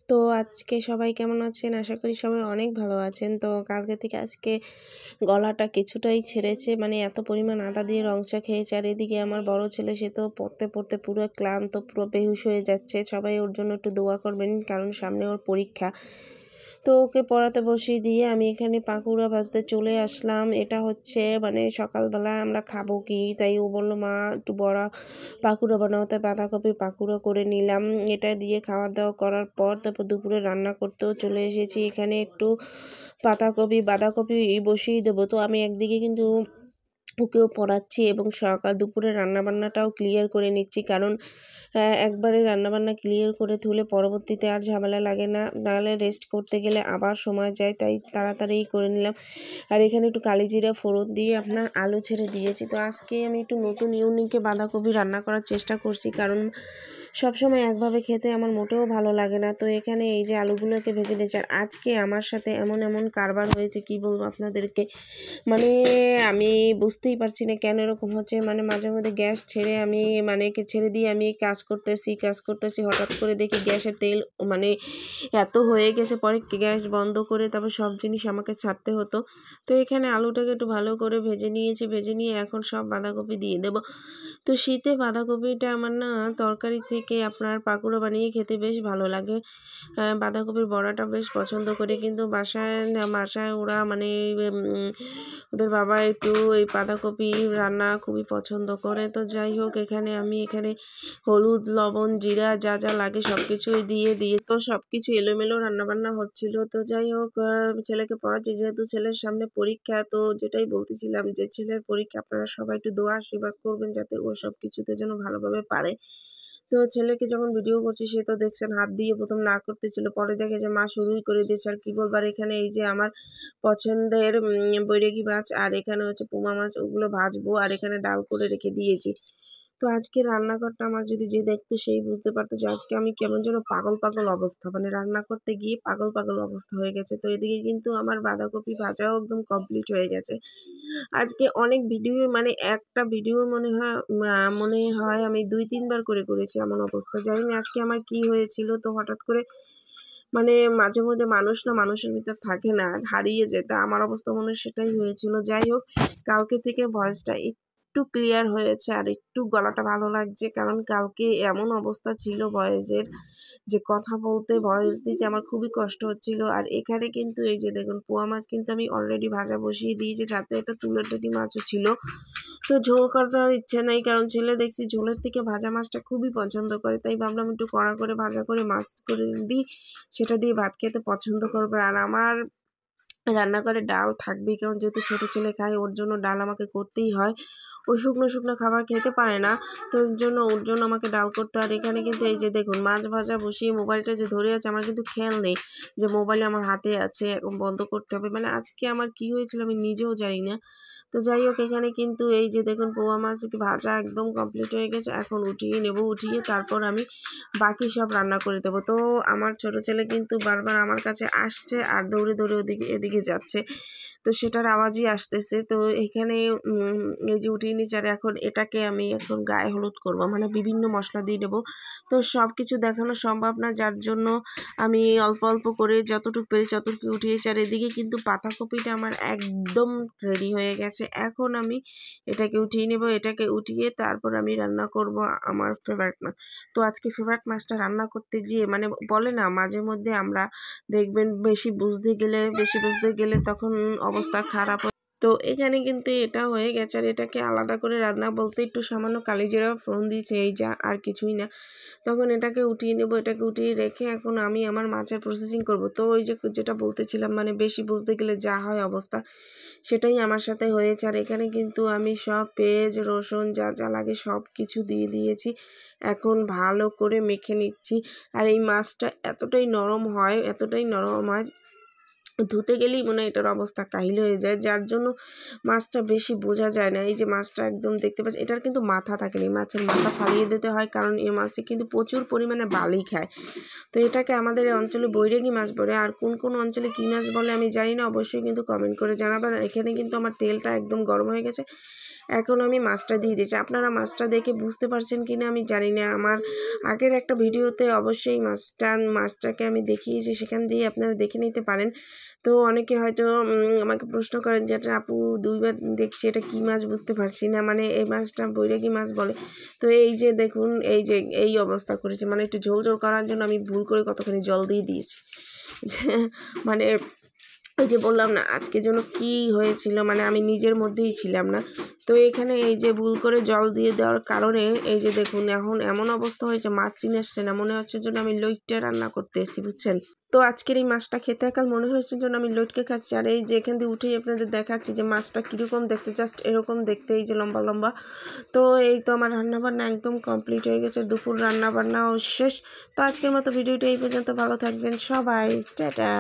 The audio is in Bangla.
তো আজকে সবাই কেমন আছেন? আশা করি সবাই অনেক ভালো আছেন। তো কালকে থেকে আজকে গলাটা কিছুটাই ছেড়েছে। মানে এত পরিমাণ আদা দিয়ে রং চা খেয়েছে। আর এদিকে আমার বড় ছেলে সে তো পড়তে পুরো ক্লান্ত, পুরো বেহুশ হয়ে যাচ্ছে। সবাই ওর জন্য একটু দোয়া করবেন, কারণ সামনে ওর পরীক্ষা। তো ওকে পড়াতে বসিয়ে দিয়ে আমি এখানে পাকুড়া ভাজতে চলে আসলাম। এটা হচ্ছে মানে সকালবেলা আমরা খাবো কি, তাই ও বলল মা একটু বড়া পাকুড়া বানাও, তাই বাঁধাকপি পাকুড়া করে নিলাম। এটা দিয়ে খাওয়া দাওয়া করার পর তারপর দুপুরে রান্না করতেও চলে এসেছি। এখানে একটু বাঁধাকপি বসিয়ে দেবো। তো আমি একদিকে কিন্তু ওকেও পড়াচ্ছি এবং দুপুরে রান্নাবান্নাটাও ক্লিয়ার করে নিচ্ছি, কারণ একবারে রান্নাবান্না ক্লিয়ার করে তুলে পরবর্তীতে আর ঝামেলা লাগে না, নাহলে রেস্ট করতে গেলে আবার সময় যায়, তাই তাড়াতাড়ি করে নিলাম। আর এখানে একটু কালিজিরা ফোড়ন দিয়ে আপনার আলু ছেড়ে দিয়েছি। তো আজকে আমি একটু নতুন ইউনিকে বাঁধাকপি রান্না করার চেষ্টা করছি, কারণ সবসময় একভাবে খেতে আমার মোটেও ভালো লাগে না। তো এখানে এই যে আলুগুলোকে ভেজে নিয়েছি। আর আজকে আমার সাথে এমন কারবার হয়েছে, কি বলবো আপনাদেরকে, মানে আমি বুঝতেই পারছি না কেন এরকম হচ্ছে। মানে মাঝে মধ্যে গ্যাস ছেড়ে আমি ছেড়ে দিয়ে আমি কাজ করতেছি, হঠাৎ করে দেখি গ্যাসের তেল মানে এত হয়ে গেছে, পরে গ্যাস বন্ধ করে তারপর সব জিনিস আমাকে ছাড়তে হতো। তো এখানে আলুটাকে একটু ভালো করে ভেজে নিয়ে এখন সব বাঁধাকপি দিয়ে দেবো। তো শীতে বাঁধাকপিটা আমার না তরকারি থেকে আপনার পাকোড়া বানিয়ে খেতে বেশ ভালো লাগে। বাঁধাকপির বড়াটা বেশ পছন্দ করি, কিন্তু বাসায় ওরা মানে ওদের বাবা একটু এই বাঁধাকপি রান্না খুবই পছন্দ করে। তো যাই হোক, আমি এখানে হলুদ, লবণ, জিরা যা যা লাগে সব কিছুই দিয়ে তো সব কিছু এলোমেলো রান্নাবান্না হচ্ছিল। তো যাই হোক, ছেলেকে পড়াচ্ছি, যেহেতু ছেলের সামনে পরীক্ষা। তো যেটাই বলতেছিলাম যে ছেলের পরীক্ষা, আপনারা সবাই একটু দোয়া আশীর্বাদ করবেন যাতে ও সব কিছুতে যেন ভালোভাবে পারে। তো ছেলেকে যখন ভিডিও করছি, সে তো দেখছেন হাত দিয়ে প্রথম না করতেছিল, পরে দেখে যে মা শুরুই করে দিয়েছে। আর কি বলবার, এখানে এই যে আমার পছন্দের বৈরাগী মাছ আর এখানে হচ্ছে পুমা মাছ, ওগুলো ভাজবো। আর এখানে ডাল করে রেখে দিয়েছি। তো আজকে রান্নাঘরটা আমার যদি যে দেখতো সেই বুঝতে পারতো যে আজকে আমি কেমন যেন পাগল অবস্থা, মানে রান্না করতে গিয়ে পাগল অবস্থা হয়ে গেছে। তো এদিকে কিন্তু আমার বাঁধাকপি ভাজাও একদম কমপ্লিট হয়ে গেছে। আজকে অনেক ভিডিও, মানে একটা ভিডিও মনে হয় আমি 2-3 বার করে করেছি, এমন অবস্থা। জানি না আজকে আমার কি হয়েছিল। তো হঠাৎ করে মানে মাঝে মধ্যে মানুষের ভিতর থাকে না, হারিয়ে যেত। আমার অবস্থা মনে হয় সেটাই হয়েছিল। যাই হোক, কালকে থেকে ভয়েসটা একটু ক্লিয়ার হয়েছে আর একটু গলাটা ভালো লাগছে, কারণ কালকে এমন অবস্থা ছিল ভয়েসের যে কথা বলতে ভয়েস দিতে আমার খুবই কষ্ট হচ্ছিল। আর এখানে কিন্তু এই যে দেখুন, পোয়া মাছ কিন্তু আমি অলরেডি ভাজা বসিয়ে দিয়েছি, সাথে একটা তুলেটি মাছও ছিল। তো ঝোল করার ইচ্ছে নাই, কারণ ছেলে দেখছি ঝোলের থেকে ভাজা মাছটা খুবই পছন্দ করে, তাই ভাবলাম একটু কড়া করে ভাজা করে মাছ করে দিই, সেটা দিয়ে ভাত খেতে পছন্দ করবে। আর আমার রান্নাঘরে ডাল থাকবেই, কারণ যেহেতু ছোট ছেলে খায়, ওর জন্য ডাল আমাকে করতেই হয়। ও শুকনো খাবার খেতে পারে না, তো ওর জন্য আমাকে ডাল করতে। আর এখানে কিন্তু এই যে দেখুন, মাছ ভাজা বসিয়ে মোবাইলটা যে ধরে আছে, আমার কিন্তু খেয়াল নেই যে মোবাইল আমার হাতে আছে, এখন বন্ধ করতে হবে। মানে আজকে আমার কি হয়েছিল আমি নিজেও জানি না। তো যাই হোক, এখানে কিন্তু এই যে দেখুন, পোয়া মাছ ভাজা একদম কমপ্লিট হয়ে গেছে। এখন উঠিয়ে তারপর আমি বাকি সব রান্না করে দেবো। তো আমার ছোট ছেলে কিন্তু বারবার আমার কাছে আসছে আর দৌড়ে এদিকে যাচ্ছে, তো সেটার আওয়াজই আসতেছে। তো এখানে এই যে উঠিয়ে নিচ্ছে। আর এটাকে আমি এখন গায়ে হলুদ করব, মানে বিভিন্ন মশলা দিয়ে দেবো। তো সব কিছু দেখানো সম্ভব না, যার জন্য আমি অল্প করে যতটুকু পেরেছি ততটুকু উঠিয়েছি। আর এদিকে কিন্তু পাতাকপিটা আমার একদম রেডি হয়ে গেছে। এখন আমি এটাকে উঠিয়ে নেব। এটাকে উঠিয়ে তারপর আমি রান্না করব আমার ফেভারিট মাছ। তো আজকে ফেভারিট মাছটা রান্না করতে গিয়ে মানে বলে না, মাঝে মধ্যে আমরা দেখবেন বেশি বুঝতে গেলে তখন অবস্থা খারাপ হয়। তো এখানে কিন্তু এটা হয়ে গেছে। আর এটাকে আলাদা করে রান্না বলতে একটু সামান্য কালিজিরা ফোড়ন দিয়েছে, এই যা, আর কিছুই না। তখন এটাকে উঠিয়ে নেব। এটাকে উঠিয়ে রেখে এখন আমি আমার মাছের প্রসেসিং করব। তো ওই যে যেটা বলতেছিলাম, মানে বেশি বুঝতে গেলে যা হয় অবস্থা, সেটাই আমার সাথে হয়েছে। আর এখানে কিন্তু আমি সব পেঁয়াজ রসুন যা যা লাগে সব কিছু দিয়ে দিয়েছি। এখন ভালো করে মেখে নিচ্ছি। আর এই মাছটা এতটাই নরম হয় ধুতে গেলেই মনে হয় এটার অবস্থা কাহিল হয়ে যায়, যার জন্য মাছটা বেশি বোঝা যায় না। এই যে মাছটা একদম দেখতে পাচ্ছি, এটার কিন্তু মাথা থাকে না, মাছের মাথা ফালিয়ে দিতে হয়, কারণ এই মাছে কিন্তু প্রচুর পরিমাণে বালি খায়। তো এটাকে আমাদের এই অঞ্চলে বৈরাগী মাছ বলে, আর কোন অঞ্চলে কী মাছ বলে আমি জানি না, অবশ্যই কিন্তু কমেন্ট করে জানাবেন। এখানে কিন্তু আমার তেলটা একদম গরম হয়ে গেছে। এখন আমি মাছটা দিয়ে দিয়েছি। আপনারা মাছটা দেখে বুঝতে পারছেন কি না আমি জানি না। আমার আগের একটা ভিডিওতে অবশ্যই মাছটাকে আমি দেখিয়েছি, সেখান দিয়ে আপনারা দেখে নিতে পারেন। তো অনেকে হয়তো আমাকে প্রশ্ন করেন যে এটা আপু 2 বার দেখছি, এটা কী মাছ বুঝতে পারছি না, মানে এই মাছটা বৈরাগী মাছ বলে। তো এই যে দেখুন, এই যে এই অবস্থা করেছে, মানে একটু ঝোল ঝোল করার জন্য আমি ভুল করে কতখানি জল দিয়ে দিয়েছি। মানে ওই যে বললাম না আজকে যেন কি হয়েছিল, মানে আমি নিজের মধ্যেই ছিলাম না। তো এখানে এই যে ভুল করে জল দিয়ে দেওয়ার কারণে এই যে দেখুন এখন এমন অবস্থা হয়েছে, মাছ চিনে আসছে না, মনে হচ্ছে যেন আমি লইট্টা রান্না করতে এসেছি, বুঝছেন। তো আজকের এই মাছটা খেতে একাল মনে হয়েছে যেন আমি লইটকে খাচ্ছি। আর এই যে এখান দিয়ে উঠেই আপনাদের দেখাচ্ছি যে মাছটা কীরকম দেখতে, জাস্ট এরকম দেখতে, এই যে লম্বা লম্বা। তো এই তো আমার রান্নাবান্না একদম কমপ্লিট হয়ে গেছে, দুপুর রান্নাবান্নাও শেষ। তো আজকের মতো ভিডিওটা এই পর্যন্ত, ভালো থাকবেন সবাই, টাটা।